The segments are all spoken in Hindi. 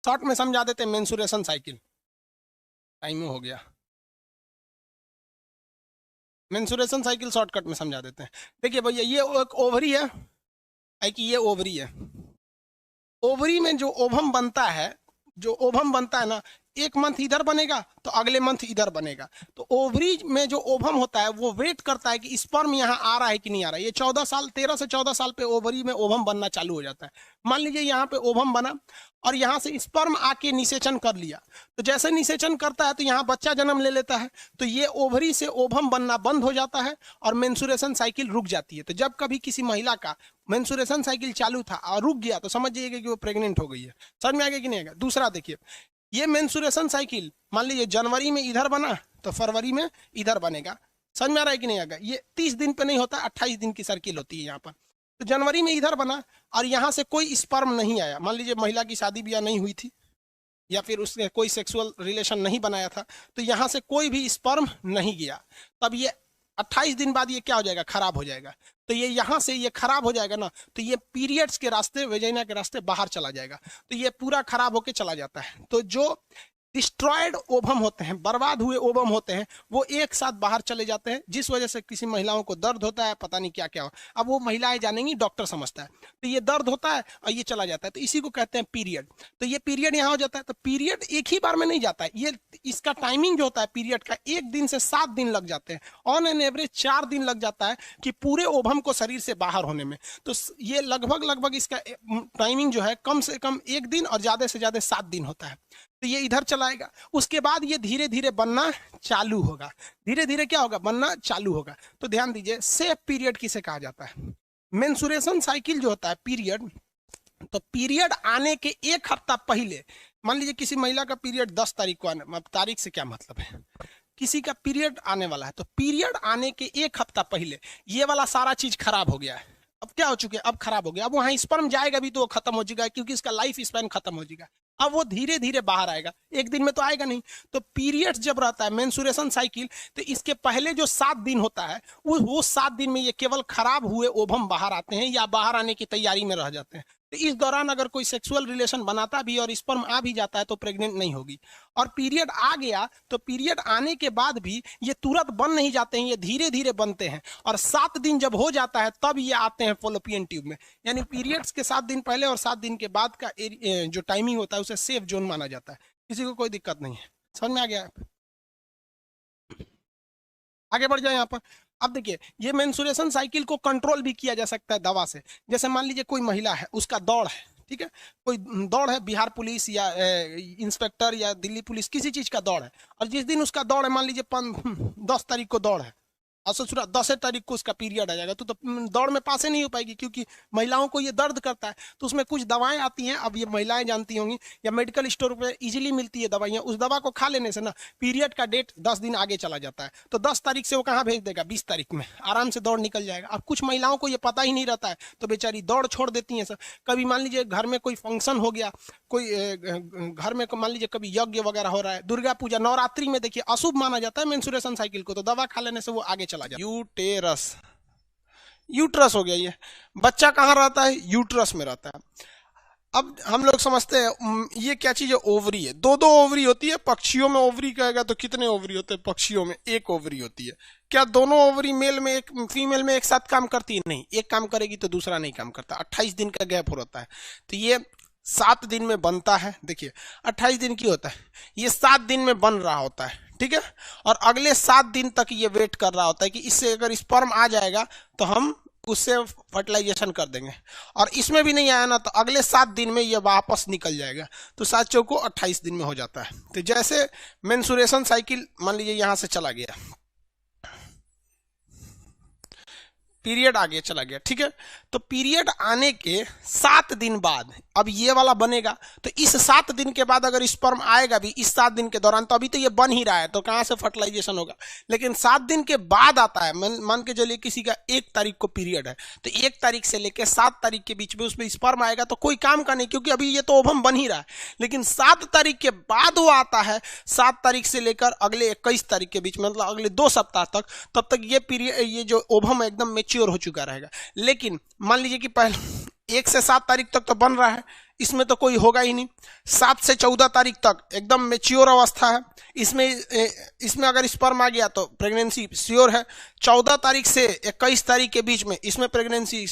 शॉर्ट में समझा देते हैं मेंसुरेशन साइकिल। टाइम हो गया। मेंसुरेशन साइकिल शॉर्टकट में समझा देते हैं। देखिए भैया, ये एक ओवरी है कि ये ओवरी है। ओवरी में जो ओवम बनता है, जो ओवम बनता है ना, एक मंथ इधर बनेगा तो अगले मंथ इधर बनेगा। तो ओवरी में जो ओवम होता है वो वेट करता है कि स्पर्म यहाँ आ रहा है कि नहीं आ रहा है। ये 13 से 14 साल पे ओवरी में ओवम बनना चालू हो जाता है। मान लीजिए यहाँ पे ओवम बना और यहाँ से स्पर्म आके निषेचन कर लिया, तो जैसे निषेचन करता है तो यहाँ बच्चा जन्म ले लेता है, तो ये ओवरी से ओवम बनना बंद हो जाता है और मेंसुरेशन साइकिल रुक जाती है। तो जब कभी किसी महिला का मेंसुरेशन साइकिल चालू था और रुक गया तो समझ जाइएगा कि वो प्रेग्नेंट हो गई है। समझ में आ गया कि नहीं आएगा? दूसरा देखिए, ये मेंसुरेशन साइकिल मान लीजिए जनवरी में इधर बना तो फरवरी में इधर बनेगा। समझ में आ रहा है कि नहीं आएगा? ये 30 दिन पे नहीं होता, 28 दिन की सर्किल होती है यहाँ पर। तो जनवरी में इधर बना और यहाँ से कोई स्पर्म नहीं आया, मान लीजिए महिला की शादी ब्याह नहीं हुई थी या फिर उसने कोई सेक्सुअल रिलेशन नहीं बनाया था, तो यहाँ से कोई भी स्पर्म नहीं गया, तब ये 28 दिन बाद ये क्या हो जाएगा? खराब हो जाएगा। तो ये यहाँ से ये खराब हो जाएगा ना, तो ये पीरियड्स के रास्ते, वेजाइना के रास्ते बाहर चला जाएगा, तो ये पूरा खराब होके चला जाता है। तो जो डिस्ट्रॉयड ओवम होते हैं, बर्बाद हुए ओवम होते हैं, वो एक साथ बाहर चले जाते हैं, जिस वजह से किसी महिलाओं को दर्द होता है, पता नहीं क्या क्या हो। अब वो महिलाएं जानेंगी, डॉक्टर समझता है। तो ये दर्द होता है और ये चला जाता है, तो इसी को कहते हैं पीरियड। तो ये पीरियड यहाँ हो जाता है। तो पीरियड एक ही बार में नहीं जाता है, ये इसका टाइमिंग जो होता है पीरियड का 1 दिन से 7 दिन लग जाते हैं। ऑन एन एवरेज 4 दिन लग जाता है कि पूरे ओवम को शरीर से बाहर होने में। तो ये लगभग इसका टाइमिंग जो है कम से कम 1 दिन और ज्यादा से ज्यादा 7 दिन होता है। तो ये इधर चलाएगा, उसके बाद ये धीरे धीरे बनना चालू होगा। धीरे धीरे क्या होगा? बनना चालू होगा। तो ध्यान दीजिए, सेफ पीरियड किसे कहा जाता है? मेंसुरेशन साइकिल जो होता है पीरियड, तो पीरियड आने के 1 हफ्ता पहले, मान लीजिए किसी महिला का पीरियड 10 तारीख को आने, तारीख से क्या मतलब है, किसी का पीरियड आने वाला है, तो पीरियड आने के 1 हफ्ता पहले ये वाला सारा चीज खराब हो गया है। अब क्या हो चुके हैं? अब खराब हो गया। अब वहां स्पर्म जाएगा भी तो वो खत्म हो जाएगा, क्योंकि इसका लाइफ स्पैन खत्म हो जाएगा। अब वो धीरे धीरे बाहर आएगा, 1 दिन में तो आएगा नहीं। तो पीरियड्स जब रहता है मेंसुरेशन साइकिल, तो इसके पहले जो 7 दिन होता है, वो 7 दिन में ये केवल खराब हुए ओवम बाहर आते हैं या बाहर आने की तैयारी में रह जाते हैं। तो इस दौरान अगर कोई सेक्सुअल रिलेशन बनाता भी और स्पर्म आ भी जाता है तो प्रेग्नेंट नहीं होगी। और पीरियड आ गया तो पीरियड आने के बाद भी ये तुरंत बन नहीं जाते हैं, ये धीरे धीरे बनते हैं। और 7 दिन जब हो जाता है तब ये आते हैं फॉलोपियन ट्यूब में। यानी पीरियड्स के 7 दिन पहले और 7 दिन के बाद का जो टाइमिंग होता है उसे सेफ जोन माना जाता है। किसी को कोई दिक्कत नहीं है? समझ में आ गया? आगे बढ़ जाए यहाँ पर। अब देखिए, ये मेंसुरेशन साइकिल को कंट्रोल भी किया जा सकता है दवा से। जैसे मान लीजिए कोई महिला है, उसका दौड़ है, ठीक है, कोई दौड़ है, बिहार पुलिस या इंस्पेक्टर या दिल्ली पुलिस, किसी चीज का दौड़ है, और जिस दिन उसका दौड़ है, मान लीजिए 10 तारीख को दौड़ है और ससुरा 10 तारीख को उसका पीरियड आ जाएगा, तो दौड़ में पास ही नहीं हो पाएगी, क्योंकि महिलाओं को ये दर्द करता है। तो उसमें कुछ दवाएं आती हैं, अब ये महिलाएं जानती होंगी, या मेडिकल स्टोर पे इजीली मिलती है दवाइयाँ। उस दवा को खा लेने से ना पीरियड का डेट 10 दिन आगे चला जाता है। तो 10 तारीख से वो कहाँ भेज देगा? 20 तारीख में आराम से दौड़ निकल जाएगा। अब कुछ महिलाओं को ये पता ही नहीं रहता है, तो बेचारी दौड़ छोड़ देती हैं। सर कभी मान लीजिए घर में कोई फंक्शन हो गया, कोई घर में मान लीजिए कभी यज्ञ वगैरह हो रहा है, दुर्गा पूजा, नवरात्रि में देखिए अशुभ माना जाता है मेंसुरेशन साइकिल को, तो दवा खा लेने से वो आगे चला जाता है। यूटेरस, यूट्रस हो गया। ये बच्चा कहाँ रहता है? यूट्रस में रहता है। अब हम लोग समझते हैं ये क्या चीज है? ओवरी है। 2 ओवरी होती है। पक्षियों में ओवरी कहेगा तो कितने ओवरी होते हैं? पक्षियों में 1 ओवरी होती है। क्या दोनों ओवरी मेल में एक फीमेल में एक साथ काम करती है? नहीं, एक काम करेगी तो दूसरा नहीं काम करता। 28 दिन का गैप होता है। तो ये 7 दिन में बनता है। देखिए 28 दिन की होता है, ये 7 दिन में बन रहा होता है, ठीक है। और अगले 7 दिन तक ये वेट कर रहा होता है कि इससे अगर स्पर्म आ जाएगा तो हम उससे फर्टिलाइजेशन कर देंगे, और इसमें भी नहीं आया ना तो अगले 7 दिन में ये वापस निकल जाएगा। तो 7 चौको 28 दिन में हो जाता है। तो जैसे मेंसुरेशन साइकिल मान लीजिए यहां से चला गया, पीरियड आगे चला गया, ठीक है। तो पीरियड आने के 7 दिन बाद अब ये वाला बनेगा। तो इस 7 दिन के बाद अगर स्पर्म आएगा भी इस 7 दिन के दौरान, तो अभी तो ये बन ही रहा है, तो कहां से फर्टिलाइजेशन होगा? लेकिन 7 दिन के बाद आता है। मान के चलिए किसी का 1 तारीख को पीरियड है, तो 1 तारीख से लेकर 7 तारीख के बीच में उसमें स्पर्म आएगा तो कोई काम का नहीं, क्योंकि अभी ये तो ओवम बन ही रहा है। लेकिन 7 तारीख के बाद वो आता है, 7 तारीख से लेकर अगले 21 तारीख के बीच, मतलब अगले 2 सप्ताह तक, तब तक ये पीरियड, ये जो ओवम एकदम मेच्योर हो चुका रहेगा। लेकिन मान लीजिए कि पहले 1 से 7 तारीख तक तो बन रहा है, इसमें तो कोई होगा ही नहीं। 7 से 14 तारीख तक एकदम मेच्योर अवस्था है, इसमें अगर स्पर्म आ गया तो प्रेगनेंसी श्योर है। 14 तारीख से 21 तारीख के बीच में इसमें प्रेगनेंसी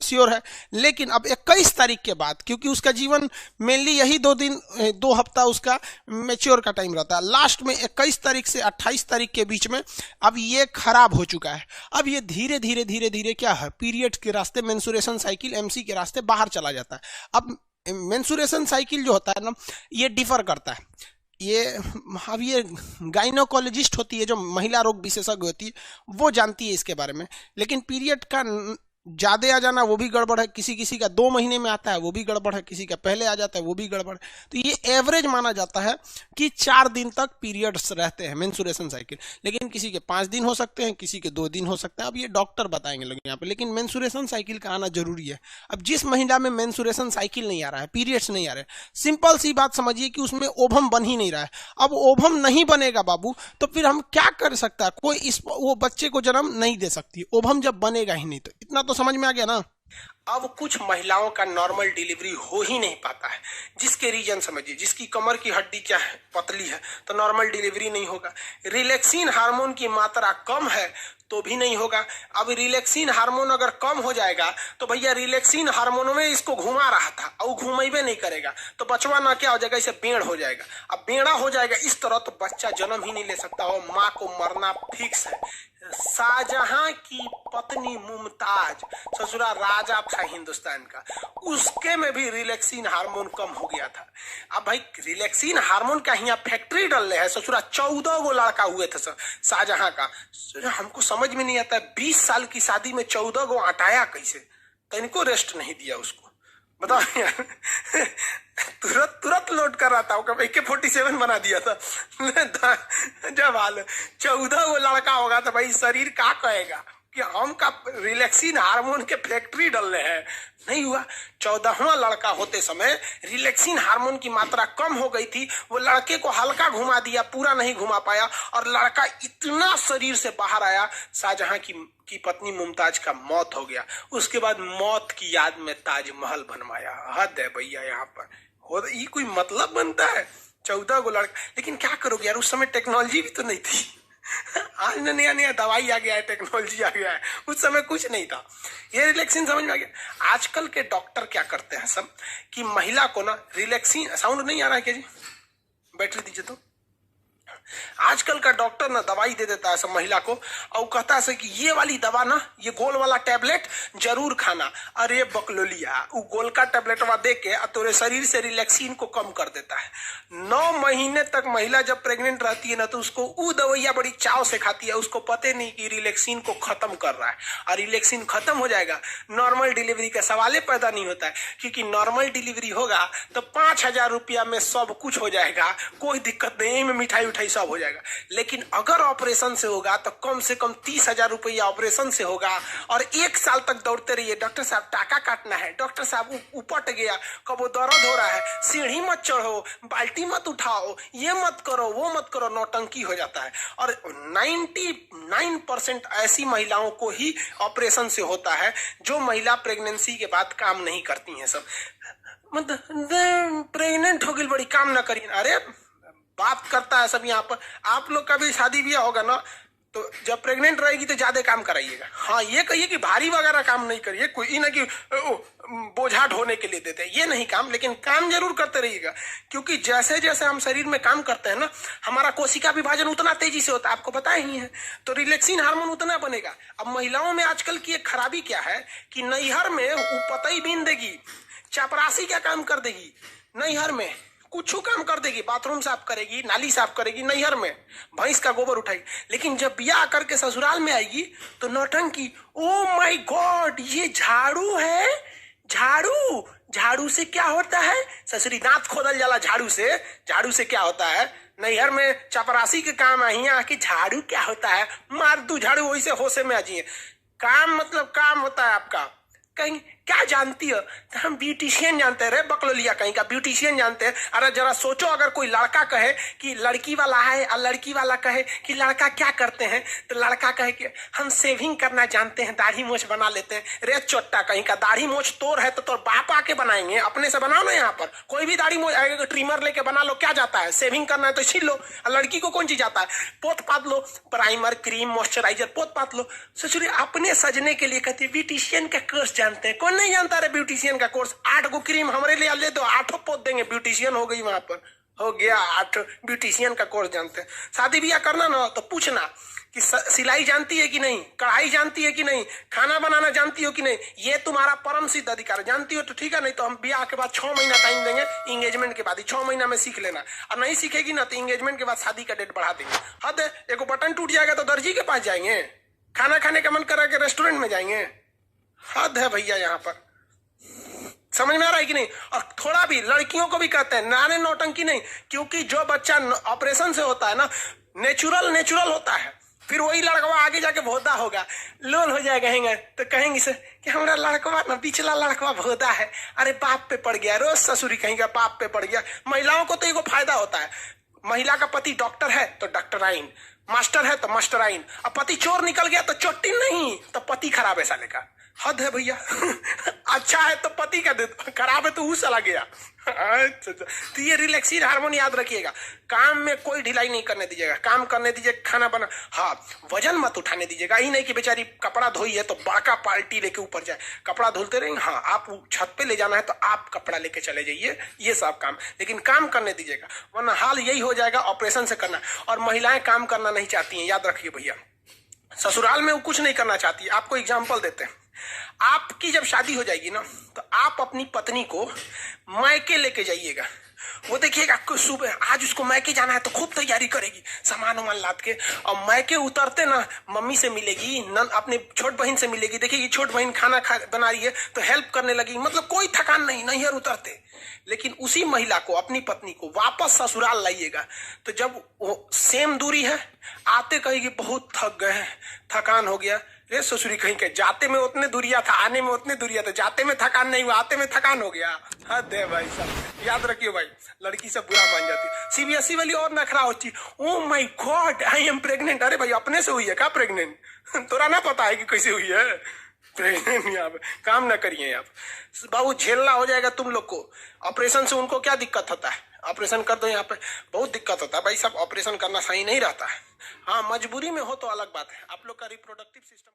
श्योर है। लेकिन अब 21 तारीख के बाद, क्योंकि उसका जीवन मेनली यही 2 हफ्ता उसका मेच्योर का टाइम रहता है, लास्ट में 21 तारीख से 28 तारीख के बीच में अब ये खराब हो चुका है। अब ये धीरे धीरे धीरे धीरे क्या है, पीरियड के रास्ते, मेंसुरेशन साइकिल एमसी के रास्ते बाहर चला जाता है। अब मेंसुरेशन साइकिल जो होता है ना, ये डिफर करता है। अब ये गाइनोकोलॉजिस्ट होती है, जो महिला रोग विशेषज्ञ होती है, वो जानती है इसके बारे में। लेकिन पीरियड का ज्यादा आ जाना वो भी गड़बड़ है, किसी किसी का 2 महीने में आता है वो भी गड़बड़ है, किसी का पहले आ जाता है वो भी गड़बड़ है। तो ये एवरेज माना जाता है कि 4 दिन तक पीरियड्स रहते हैं मेंसुरेशन साइकिल, लेकिन किसी के 5 दिन हो सकते हैं, किसी के 2 दिन हो सकते हैं। अब ये डॉक्टर बताएंगे लोग यहाँ पे, लेकिन मेंसुरेशन साइकिल का आना जरूरी है। अब जिस महिला में मेंसुरेशन साइकिल नहीं आ रहा है, पीरियड्स नहीं आ रहे, सिंपल सी बात समझिए कि उसमें ओवम बन ही नहीं रहा है। अब ओवम नहीं बनेगा बाबू, तो फिर हम क्या कर सकता है, कोई वो बच्चे को जन्म नहीं दे सकती, ओवम जब बनेगा ही नहीं। तो इतना तो समझ में आ गया ना। अब कुछ महिलाओं का नॉर्मल डिलीवरी हो ही नहीं पाता है, जिसके रीजन समझिए, जिसकी कमर की हड्डी क्या है, पतली है, तो नॉर्मल डिलीवरी नहीं होगा। रिलैक्सिन हार्मोन की मात्रा कम है तो भी नहीं होगा। अब रिलैक्सिन हार्मोन अगर कम हो जाएगा तो भैया रिलैक्सिन हार्मोन में इसको घुमा रहा था और घुमेबे नहीं करेगा, तो बचवा ना क्या हो जाएगा, इसे बेड़ हो जाएगा। अब बेड़ा हो जाएगा इस तरह, तो बच्चा जन्म ही नहीं ले सकता हो, माँ को मरना फिक्स है। शाहजहां की पत्नी मुमताज, ससुरा राजा था हिंदुस्तान का, उसके में भी रिलैक्सिन हार्मोन कम हो गया था। अब भाई रिलैक्सिन हार्मोन का यहाँ फैक्ट्री डल रहे हैं, ससुरा 14 गो लड़का हुए थे शाहजहां का। हमको समझ में नहीं आता, 20 साल की शादी में 14 गो हटाया कैसे, तो इनको रेस्ट नहीं दिया उसको, बताओ यार। तुरंत लोड कर रहा था, AK-47 बना दिया था। जब हाल 14 वो लड़का होगा तो भाई शरीर क्या कहेगा कि हम का रिलैक्सिन हार्मोन के फैक्ट्री डल रहे हैं। नहीं हुआ। 14वां लड़का होते समय रिलैक्सिन हार्मोन की मात्रा कम हो गई थी, वो लड़के को हल्का घुमा दिया, पूरा नहीं घुमा पाया, और लड़का इतना शरीर से बाहर आया, शाहजहां की पत्नी मुमताज का मौत हो गया। उसके बाद मौत की याद में ताजमहल बनवाया। हद है भैया यहाँ पर, हो ये कोई मतलब बनता है? 14 गो लड़का, लेकिन क्या करोगे यार, उस समय टेक्नोलॉजी भी तो नहीं थी। आज नया नया दवाई आ गया है, टेक्नोलॉजी आ गया है, उस समय कुछ नहीं था। ये रिलैक्सिन समझ में आ गया। आजकल के डॉक्टर क्या करते हैं सब, कि महिला को ना रिलैक्सिन, साउंड नहीं आ रहा है क्या जी, बैटरी दीजिए तो। आजकल का डॉक्टर ना दवाई दे देता है सब महिला को, और कहता है कि ये वाली दवा ना, ये गोल वाला टैबलेट जरूर खाना। अरे बकलोलिया, वो गोल का टैबलेटवा दे के तोरे शरीर से रिलैक्सिन को कम कर देता है। 9 महीने तक महिला जब प्रेग्नेंट रहती है ना, तो उसको वो दवाइया बड़ी चाव से खाती है, उसको पता नहीं कि रिलैक्सिन को खत्म कर रहा है। और रिलैक्सिन खत्म हो जाएगा, नॉर्मल डिलीवरी का सवाल पैदा नहीं होता है, क्योंकि नॉर्मल डिलीवरी होगा तो 5,000 रुपया में सब कुछ हो जाएगा, कोई दिक्कत नहीं, में मिठाई उठाई सब हो जाएगा। लेकिन अगर ऑपरेशन से होगा तो कम से कम 30,000 रुपया ऑपरेशन से होगा, और 1 साल तक दौड़ते रहिए, डॉक्टर साहब टाका काटना है, डॉक्टर साहब उपट गया, कबो दर्द हो रहा है, सीढ़ी मत चढ़ो, बाल्टी मत उठाओ, ये मत करो, वो मत करो, नौटंकी हो जाता है। और 99% ऐसी महिलाओं को ही ऑपरेशन से होता है, जो महिला प्रेगनेंसी के बाद काम नहीं करती हैं। सब मतलब प्रेग्नेंट हो गई बड़ी काम ना करिए, अरे बात करता है सब यहाँ पर। आप लोग का भी शादी ब्याह होगा ना, तो जब प्रेग्नेंट रहेगी तो ज्यादा काम कराइएगा। हाँ, ये कहिए कि भारी वगैरह काम नहीं करिए, कोई ना कि बोझा ढोने के लिए देते हैं, ये नहीं काम, लेकिन काम जरूर करते रहिएगा। क्योंकि जैसे जैसे हम शरीर में काम करते हैं ना, हमारा कोशिका विभाजन उतना तेजी से होता है, आपको पता ही है, तो रिलैक्सिन हार्मोन उतना बनेगा। अब महिलाओं में आजकल की एक खराबी क्या है कि नैहर में पतई बीन देगी, चपरासी क्या काम कर देगी, नैहर में कुछ काम कर देगी, बाथरूम साफ करेगी, नाली साफ करेगी, नैहर में भैंस का गोबर उठाएगी, लेकिन जब ब्याह करके ससुराल में आएगी तो नौटंकी। ओ माय गॉड, ये झाड़ू है, झाड़ू से क्या होता है, ससुरी दांत खोदल जाला झाड़ू से क्या होता है, नैहर में चपरासी के काम आई आके झाड़ू क्या होता है, मार दू झाड़ू, वैसे होशे में आ जाइए। काम मतलब काम होता है आपका, कहीं क्या जानती हो? तो हम ब्यूटिशियन जानते हैं रे बकलोलिया कहीं का, ब्यूटिशियन जानते हैं। अरे जरा सोचो, अगर कोई लड़का कहे कि लड़की वाला है और लड़की वाला कहे कि लड़का क्या करते हैं, तो लड़का कहे कि हम सेविंग करना जानते हैं, दाढ़ी मोछ बना लेते हैं। रे चोट्टा कहीं का, दाढ़ी मोछ तोर है तो तोर बाप आके बनाएंगे, अपने से बनाओ ना। यहाँ पर कोई भी दाढ़ी मोछ ट्रिमर लेके बना लो, क्या जाता है? सेविंग करना है तो छील लो। और लड़की को कौन चीज आता है? पोत पात लो, प्राइमर क्रीम मॉइस्चराइजर पोत पात लो। ससुरी अपने सजने के लिए कहती है ब्यूटिशियन का कोर्स जानते हैं। कौन नहीं जानता रे ब्यूटिशियन का कोर्स? 8 गो क्रीम हमारे लिए ले दो, 8 पोत देंगे, ब्यूटिशियन हो गई। वहां पर हो गया 8 ब्यूटिशियन का कोर्स जानते हैं। शादी ब्याह करना ना तो पूछना कि सिलाई जानती है कि नहीं, कढ़ाई जानती है कि नहीं, खाना बनाना जानती हो कि नहीं। ये तुम्हारा परम सिद्ध अधिकार। जानती हो तो ठीक है, नहीं तो हम ब्याह के बाद 6 महीना टाइम देंगे, इंगेजमेंट के बाद ही 6 महीना में सीख लेना। और नहीं सीखेगी ना तो इंगेजमेंट के बाद शादी का डेट बढ़ा देंगे। हद है, एक बटन टूट जाएगा तो दर्जी के पास जाएंगे, खाना खाने का मन करा के रेस्टोरेंट में जाएंगे। हद है भैया, यहाँ पर समझ में आ रहा है कि नहीं? और थोड़ा भी लड़कियों को भी कहते हैं नारे नौटंकी नहीं, क्योंकि जो बच्चा ऑपरेशन से होता है ना, नेचुरल होता है। फिर वही लड़कवा आगे जाके भोदा होगा, लोल हो जाएगा, कहेंगे तो कहेंगे से कि हमारा लड़कवा ना, पिछला लड़कवा भोदा है, अरे बाप पे पड़ गया, रोज ससुरी कहेंगे बाप पे पड़ गया। महिलाओं को तो एगो फायदा होता है, महिला का पति डॉक्टर है तो डॉक्टराइन, मास्टर है तो मास्टराइन, और पति चोर निकल गया तो चोट्टी नहीं, तो पति खराब है साले का। हद है भैया। अच्छा है तो पति का दे, खराब है तो वो चला गया। अच्छा, तो ये रिलैक्सिन हार्मोन याद रखिएगा। काम में कोई ढिलाई नहीं करने दीजिएगा, काम करने दीजिए, खाना बना। हाँ, वजन मत उठाने दीजिएगा। ही नहीं कि बेचारी कपड़ा धोई है तो बड़का पार्टी लेके ऊपर जाए, कपड़ा धुलते रहेंगे। हाँ, आप छत पे ले जाना है तो आप कपड़ा लेके चले जाइए, ये सब काम, लेकिन काम करने दीजिएगा, वरना हाल यही हो जाएगा ऑपरेशन से करना। और महिलाएं काम करना नहीं चाहती हैं, याद रखिए भैया। ससुराल में वो कुछ नहीं करना चाहती। आपको एग्जाम्पल देते हैं, आपकी जब शादी हो जाएगी ना तो आप अपनी पत्नी को मायके लेके जाइएगा। वो देखिएगा सुबह आज उसको मायके जाना है तो खूब तैयारी करेगी, सामान वामान लाद के, और मायके उतरते ना मम्मी से मिलेगी, अपने छोट बहन से मिलेगी, देखिएगी छोट बहन खाना बना रही है तो हेल्प करने लगी, मतलब कोई थकान नहीं, नैहर उतरते। लेकिन उसी महिला को, अपनी पत्नी को वापस ससुराल लाइएगा तो जब वो सेम दूरी है, आते कहेगी बहुत थक गए, थकान हो गया। रे ससुरी कहीं के, जाते में उतने दूरिया था, आने में उतने दूरिया था, जाते में थकान नहीं हुआ, आते में थकान हो गया। हद है भाई साहब, याद रखियो भाई, लड़की सब बुरा मान जाती। सीबीएसई वाली और नखरा होती, oh my God I am pregnant. अरे भाई अपने से हुई है क्या प्रेग्नेंट? तोरा ना पता है कि कैसे हुई है प्रेग्नेंट? यहाँ पे काम ना करिए, यहाँ पे बहुत झेलना हो जाएगा तुम लोग को। ऑपरेशन से उनको क्या दिक्कत होता है? ऑपरेशन कर दो, यहाँ पे बहुत दिक्कत होता है भाई साहब, ऑपरेशन करना सही नहीं रहता है। हाँ, मजबूरी में हो तो अलग बात है। आप लोग का रिप्रोडक्टिव सिस्टम